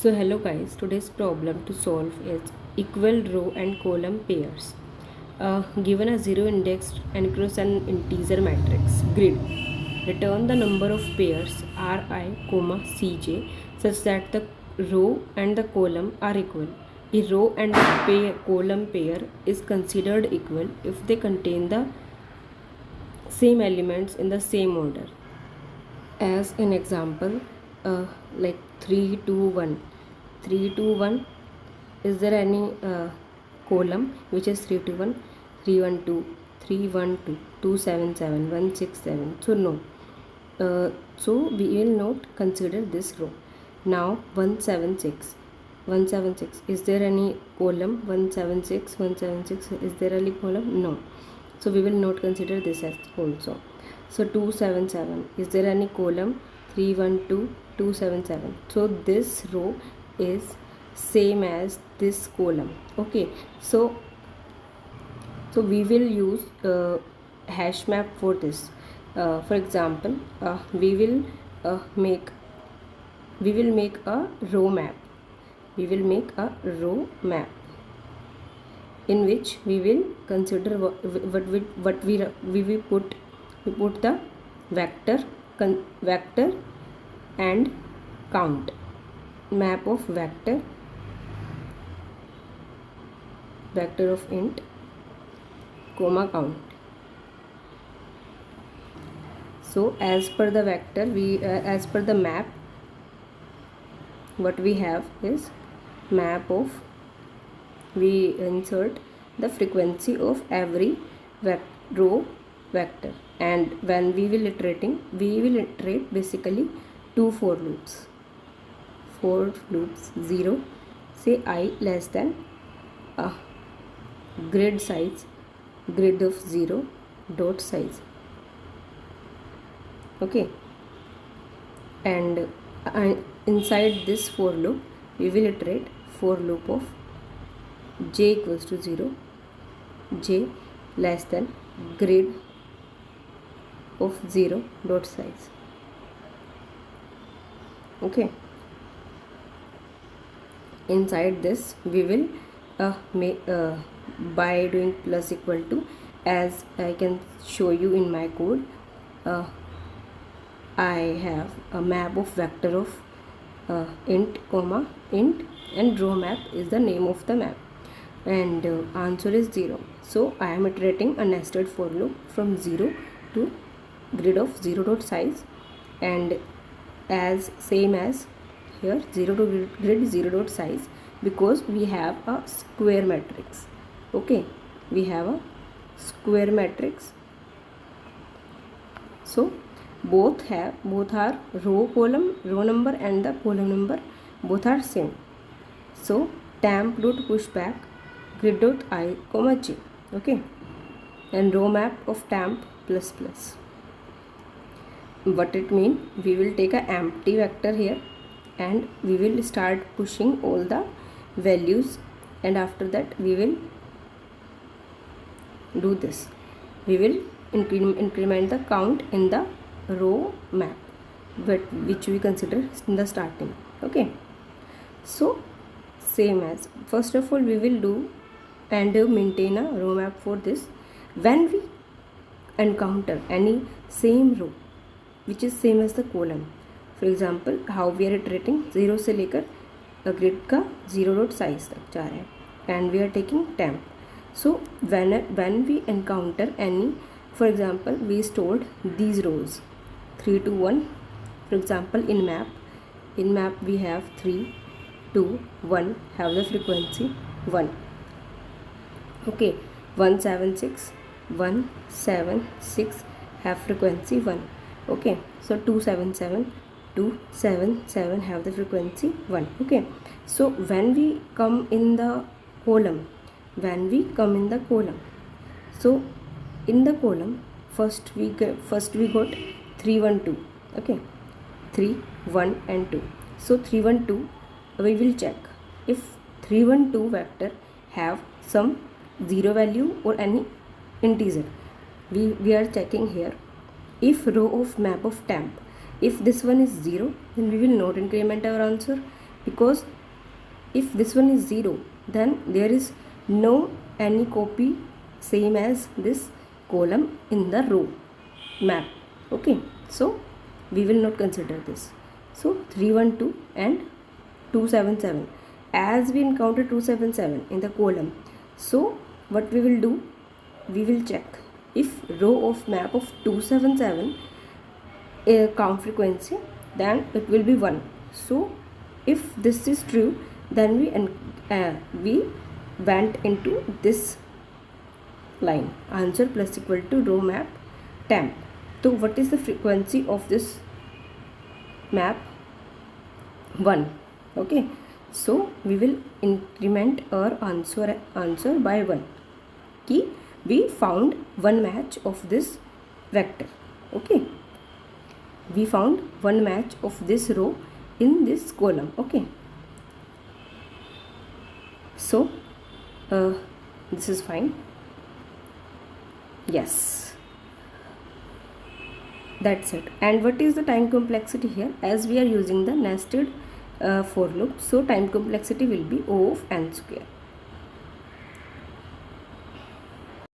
So hello guys, today's problem to solve is equal row and column pairs. Given a zero indexed and across an integer matrix grid, return the number of pairs Ri, Cj such that the row and the column are equal. A row and a column pair is considered equal if they contain the same elements in the same order. As an example, like 3 2 1 3 2 1, is there any column which is 3 2 1 3 1 2 3 1 2 2 7 7 1 6 7? So no, so we will not consider this row. Now 176 176, is there any column? 176 176, is there any column? No, so we will not consider this as also. So 277, is there any column? 312 277, so this row is same as this column. Okay, so we will use hash map for this. For example, we will make a row map. We will make a row map in which we will consider what we will put the vector and count. Map of vector of int, count. So as per the vector, as per the map, what we have is map of, we insert the frequency of every row vector, and when we will iterate basically two for loops. 0, say I less than grid of 0 dot size. Okay, and inside this for loop we will iterate for loop of j equals to 0, j less than grid of 0 dot size. Okay, inside this we will make by doing plus equal to, as I can show you in my code. I have a map of vector of int, int, and row map is the name of the map, and answer is 0. So I am iterating a nested for loop from 0 to grid of 0 dot size, and as same as here 0 to grid 0 dot size, because we have a square matrix. Okay, we have a square matrix, so both are row number and the column number both are same. So temp dot pushback grid dot I, j. Okay, and row map of temp plus plus. What it mean? We will take a empty vector here and we will start pushing all the values, and after that we will do this. We will increment the count in the row map, which we consider in the starting. Okay, so same as, first of all we will do and maintain a row map for this. When we encounter any same row which is same as the column, for example how we are iterating 0 से लेकर grid का 0 dot size तक जा रहे हैं, and we are taking temp. So when we encounter any, for example we stored these rows 3 2 1, for example in map we have 3 2 1 have the frequency 1. Okay, 176 176 have frequency 1. Okay, so 277 277 have the frequency 1. Okay, so when we come in the column, so in the column first we got 312. Okay, 3 1 and 2. So 312, we will check if 312 vector have some 0 value or any integer. We are checking here. If row of map of temp, if this one is 0, then we will not increment our answer, because if this one is 0, then there is no any copy same as this column in the row map. Okay, so we will not consider this. So 312 and 277, as we encounter 277 in the column, so what we will do, we will check if row of map of 277 count frequency, then it will be 1. So if this is true, then we went into this line, answer plus equal to row map temp. So what is the frequency of this map? 1. Okay, so we will increment our answer by 1. Key, we found one match of this vector. Okay, we found one match of this row in this column. Okay, so this is fine. Yes, that's it. And what is the time complexity here? As we are using the nested for loop, so time complexity will be O of n square.